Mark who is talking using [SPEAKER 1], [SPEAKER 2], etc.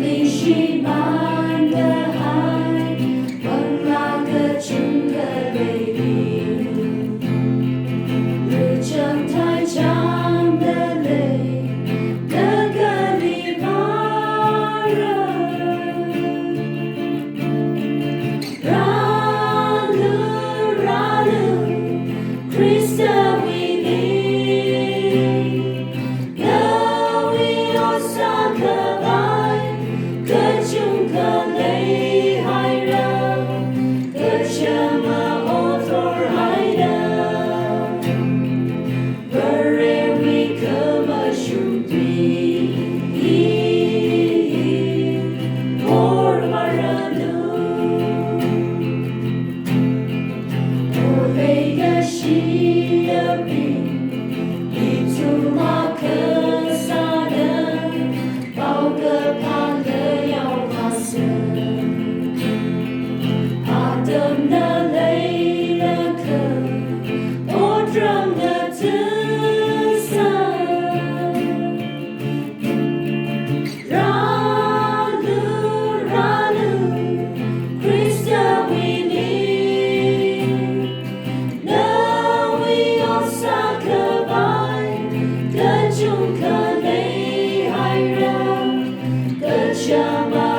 [SPEAKER 1] 里蓄满的海，忘那个整个美丽，旅程太长的累，那个里巴人，拉鲁拉鲁，Krista we live，那为我撒可来，各种可累海人，各什么奥托海的。Wherever come should be, por maranu, por vega shia bin, itu maka sana, bau kepada yang masa, Adam na leila ke, odram na tersa. Ralu, ralu, Krista we live. Na we osa kebai, kejung kelei haira, kejama